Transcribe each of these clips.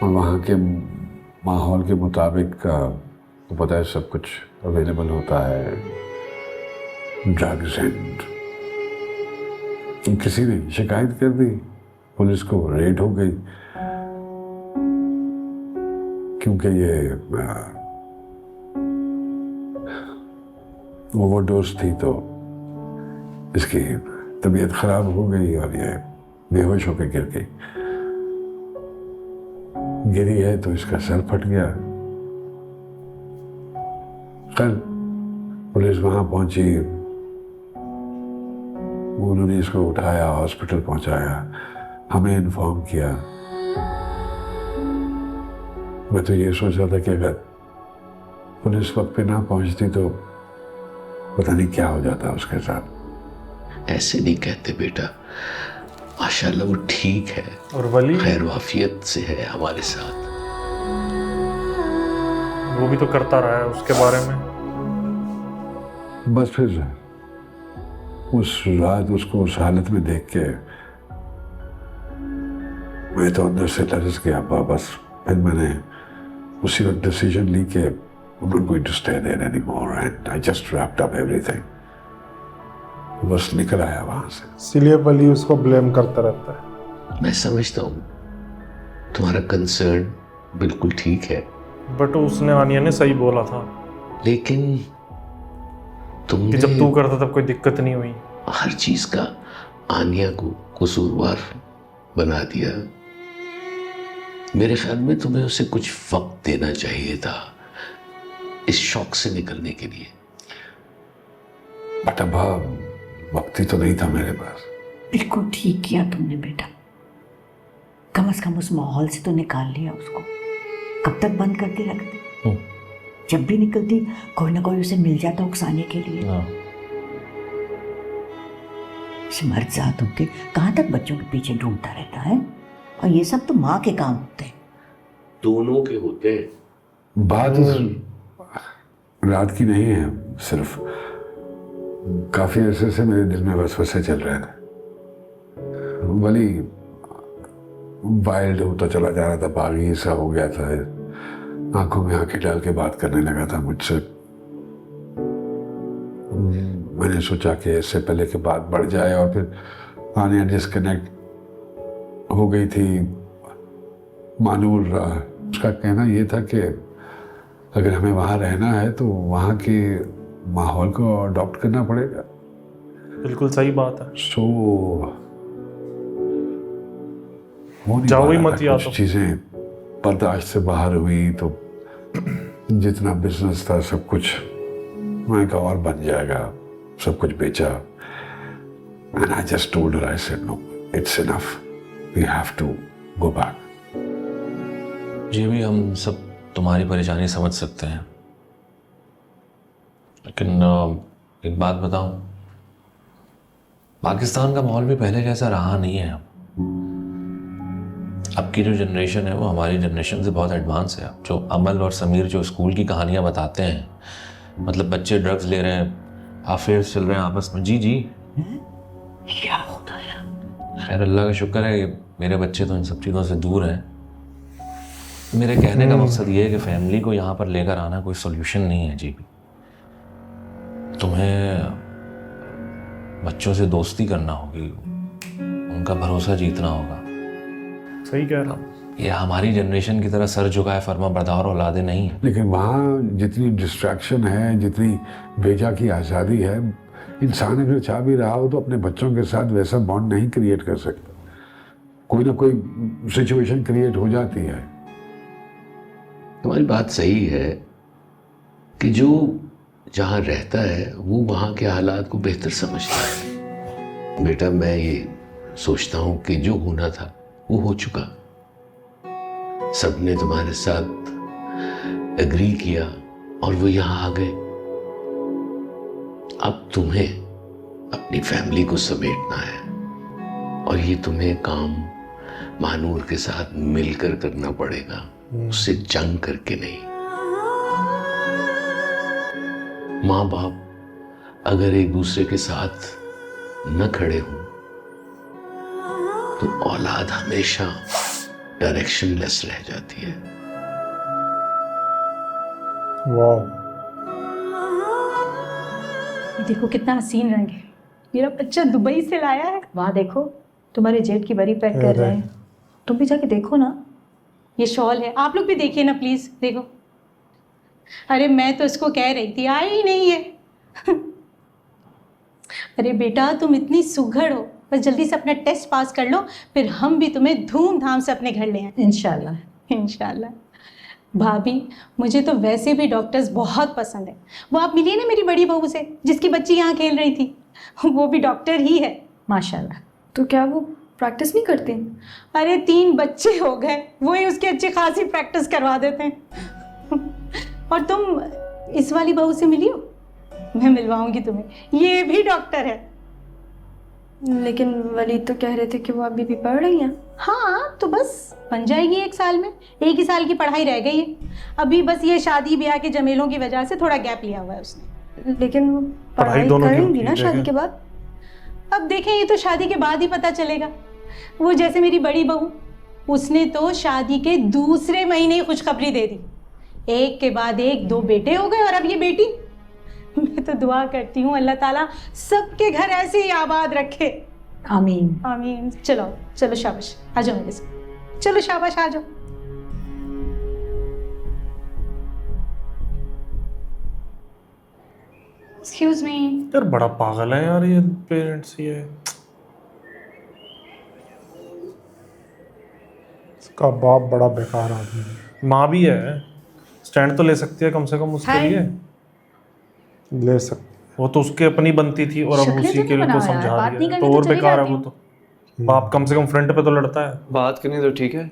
और वहाँ के माहौल के मुताबिक तो पता है सब कुछ अवेलेबल होता है, ड्रग्स एंड। किसी ने शिकायत कर दी, पुलिस को रेड हो गई, क्योंकि ये ओवरडोज थी तो इसकी तबीयत खराब हो गई और ये बेहोश होकर गिर गई। गिरी है तो इसका सर फट गया। कल पुलिस वहां पहुंची, उन्होंने इसको उठाया, हॉस्पिटल पहुंचाया, हमें इन्फॉर्म किया। मैं तो ये सोच रहा था कि अगर पुलिस वक्त पे ना पहुंचती तो पता नहीं क्या हो जाता उसके साथ। ऐसे नहीं कहते बेटा, माशाल्लाह वो ठीक है और वली खैर वाफियत से है हमारे साथ। वो भी तो करता रहा है उसके बारे में। बस फिर उस रात उसको उस हालत में देख के मैं तो अंदर से लरस गया। बस फिर मैंने उसी वक्त डिसीजन ली कि I'm not going to stay there anymore and I just wrapped up everything। बस निकल आया वहां से। इसीलिए वली उसको ब्लेम करता रहता है। मैं समझता हूँ तुम्हारा कंसर्न बिल्कुल ठीक है, बट उसने आनिया ने सही बोला था लेकिन कि तुमने जब तू करता तब कोई दिक्कत नहीं हुई। हर चीज का आनिया को कसूरवार बना दिया। मेरे ख्याल में तुम्हें उसे कुछ वक्त देना चाहिए था इस शौक से निकलने के लिए। बट अब वक्त ही तो नहीं था मेरे पास। बिल्कुल ठीक किया तुमने बेटा, कम से कम उस माहौल से तो निकाल लिया उसको। कब तक बंद करके रखते? जब भी निकलती कोई ना कोई उसे मिल जाता उकसाने के लिए। मर्द जात होके कहाँ तक बच्चों के पीछे ढूंढता रहता है, और ये सब तो माँ के काम होते हैं। दोनों के होते हैं। बात रात की नहीं है, सिर्फ काफी अरसे से मेरे दिल में वसवसे चल रहे थे। वली वाइल्ड होता चला जा रहा था, बागी सा हो गया था, आंखों में आंखें डाल के बात करने लगा था मुझसे। मैंने सोचा कि इससे पहले कि बात बढ़ जाए और फिर आने डिस्कनेक्ट हो गई थी। मानूर उसका कहना ये था कि अगर हमें वहाँ रहना है तो वहाँ के माहौल को अडॉप्ट करना पड़ेगा। बिल्कुल सही बात है। सो वो नहीं जाओ ही पा रहा मत था, या कुछ तो। चीजें बर्दाश्त से बाहर हुई तो जितना बिजनेस था सब कुछ मैं कहा और बन जाएगा, सब कुछ बेचा। And I just told her, I said no, it's enough, we have to go back. जी भी हम सब तुम्हारी परेशानी समझ सकते हैं, लेकिन एक बात बताऊं, पाकिस्तान का माहौल भी पहले जैसा रहा नहीं है। अब की जो जनरेशन है वो हमारी जनरेशन से बहुत एडवांस है। जो अमल और समीर जो स्कूल की कहानियां बताते हैं, मतलब बच्चे ड्रग्स ले रहे हैं, अफेयर्स चल रहे हैं आपस में। जी जी क्या होता है? खैर अल्लाह का शुक्र है कि मेरे बच्चे तो इन सब चीज़ों से दूर हैं। मेरे कहने का मकसद ये है कि फैमिली को यहाँ पर लेकर आना कोई सोल्यूशन नहीं है। जी तुम्हें बच्चों से दोस्ती करना होगी, उनका भरोसा जीतना होगा। सही कह रहा हूँ। ये हमारी जनरेशन की तरह सर झुकाए फर्मा बरदार औलादे नहीं है। लेकिन वहाँ जितनी डिस्ट्रैक्शन है, जितनी बेजा की आज़ादी है, इंसान अगर चाह भी रहा हो तो अपने बच्चों के साथ वैसा बॉन्ड नहीं क्रिएट कर सकता। कोई ना कोई सिचुएशन क्रिएट हो जाती है। तुम्हारी बात सही है कि जो जहाँ रहता है वो वहाँ के हालात को बेहतर समझता है। बेटा मैं ये सोचता हूँ कि जो होना था वो हो चुका। सबने तुम्हारे साथ एग्री किया और वो यहाँ आ गए। अब तुम्हें अपनी फैमिली को समेटना है और ये तुम्हें काम महानूर के साथ मिलकर करना पड़ेगा, उससे जंग करके नहीं। माँ बाप अगर एक दूसरे के साथ न खड़े हों तो औलाद हमेशा डायरेक्शनलेस रह जाती है। वाह, ये देखो कितना हसीन रंग है, मेरा बच्चा दुबई से लाया है। वहाँ देखो तुम्हारे जेठ की बरी पैक कर रहे हैं, तुम भी जाके देखो ना। ये शॉल है, आप लोग भी देखिए ना प्लीज, देखो। अरे मैं तो इसको कह रही थी, आई ही नहीं है। अरे बेटा तुम इतनी सुघड़ हो, बस जल्दी से अपना टेस्ट पास कर लो, फिर हम भी तुम्हें धूमधाम से अपने घर ले आए। इंशाल्लाह इंशाल्लाह। भाभी मुझे तो वैसे भी डॉक्टर्स बहुत पसंद है। वो आप मिलिए ना मेरी बड़ी बहू से जिसकी बच्ची यहाँ खेल रही थी, वो भी डॉक्टर ही है माशाल्लाह। तो क्या वो प्रैक्टिस नहीं करती? अरे 3 बच्चे हो गए, वो ही उसकी अच्छी खासी प्रैक्टिस करवा देते हैं। और तुम इस वाली बहू से मिली हो? मैं मिलवाऊंगी तुम्हें, ये भी डॉक्टर है। लेकिन वलीद तो कह रहे थे कि वो अभी भी पढ़ रही हैं। हाँ तो बस बन जाएगी 1 साल में, 1 ही साल की पढ़ाई रह गई है अभी। बस ये शादी ब्याह के जमेलों की वजह से थोड़ा गैप लिया हुआ है उसने। लेकिन वो पढ़ाई पढ़ाई दोनों की करेंगी ना होती है, शादी के बाद? अब देखें, ये तो शादी के बाद ही पता चलेगा। वो जैसे मेरी बड़ी बहू, उसने तो शादी के दूसरे महीने ही खुशखबरी दे दी, एक के बाद एक 2 बेटे हो गए और अब ये बेटी। मैं तो दुआ करती हूँ अल्लाह ताला सबके घर ऐसे ही आबाद रखे, आमीन। आमीन। चलो चलो शाबाश, आ जाओ मेरे साथ, चलो शाबाश आ जाओ। Excuse me. यार बड़ा पागल है यार ये पेरेंट्स, ये इसका बाप बड़ा बेकार आदमी है। माँ भी है, स्टैंड तो ले सकती है कम से कम उसके लिए। ले सकते। वो तो उसके अपनी बनती थी और अब शक्लें उसी तो के नहीं लिए को बनाओ यार, समझा बात नहीं दिया, करनी तो तो और चली बेकार है जाती वो तो। बाप कम से कम फ्रंट पे तो लड़ता है। बात करनी तो ठीक है,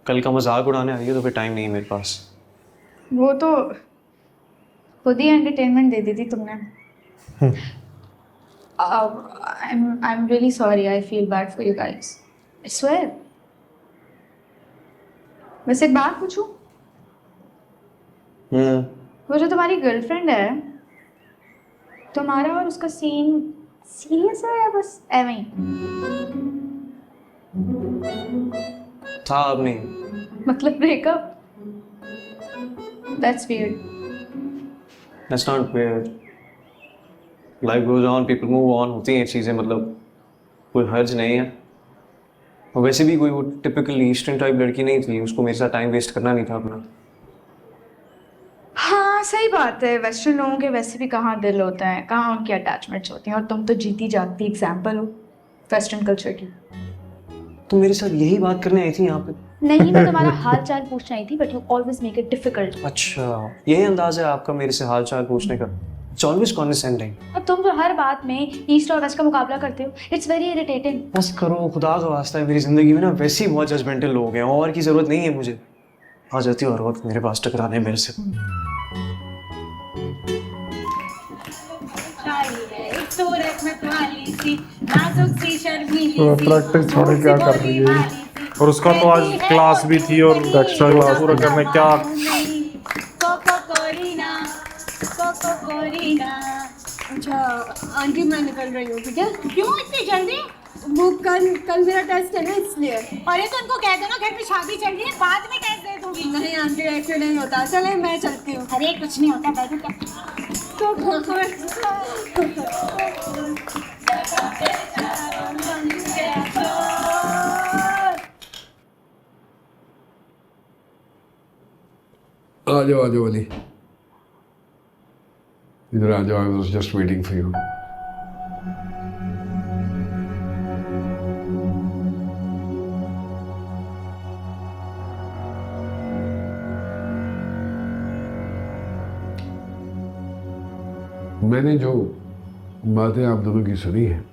कल का मजाक उड़ाने आई है तो फिर टाइम नहीं है मेरे पास। वो तो खुद ही एंटरटेनमेंट दे दी थी तुमने। I am really sorry, I feel bad for you guys, I swear. वैसे एक बात पूछूं? वो जो तुम्हारी गर्लफ्रेंड है, तुम्हारा और उसका सीन सीरियस है या बस एवं ही? था अब नहीं। मतलब breakup? That's weird. That's not weird. Life goes on, people move on, होती हैं ये चीज़ें, मतलब कोई हर्ज नहीं है। और वैसे भी कोई वो टिपिकल ईस्टर्न टाइप लड़की नहीं थी, उसको मेरे साथ टाइम वेस्ट करना नहीं था अपना। हाँ सही बात है, वेस्टर्न लोगों के वैसे भी कहाँ दिल होते हैं, कहाँ उनकी अटैचमेंट्स होती हैं, और तुम तो जीती जागती एग्जाम्पल हो वेस्टर्न कल्चर की। तुम मेरे साथ यही बात करने आई थी यहाँ पे? नहीं, मैं तुम्हारा हाल चाल पूछना आई थी, but you always make it difficult. अच्छा, यही अंदाज है आपका मेरे से हाल चाल पूछने का? It's always condescending. और तुम जो हर बात में ईस्ट और वेस्ट का मुकाबला करते हो, इट्स वेरी इरिटेटिंग। बस करो, खुदा का वास्ता है, मेरी जिंदगी में ना वैसे ही बहुत जजमेंटल लोग हैं, और की जरूरत नहीं है मुझे। आ जाती हो हर वक्त मेरे पास टकराने मेरे से। प्रैक्टिस छोड़ क्या कर रही है? और उसका तो आज क्लास भी थी और एक्स्ट्रा क्लास पूरा करने क्या। अच्छा आंटी, मैं निकल रही हूँ, ठीक है? क्यों इतनी जल्दी? वो कल मेरा टेस्ट है ना, इसलिए। अरे तो उनको कह दो ना घर पे शादी चल रही है, बाद में टेस्ट दे दूंगी। नहीं आंटी, ऐसे नहीं होता। चले मैं चलती हूँ। अरे कुछ नहीं होता, बैठो क्या। आ जाओ अली, इधर आ जाओ। I was just waiting for you. मैंने जो बातें आप दोनों की सुनी है,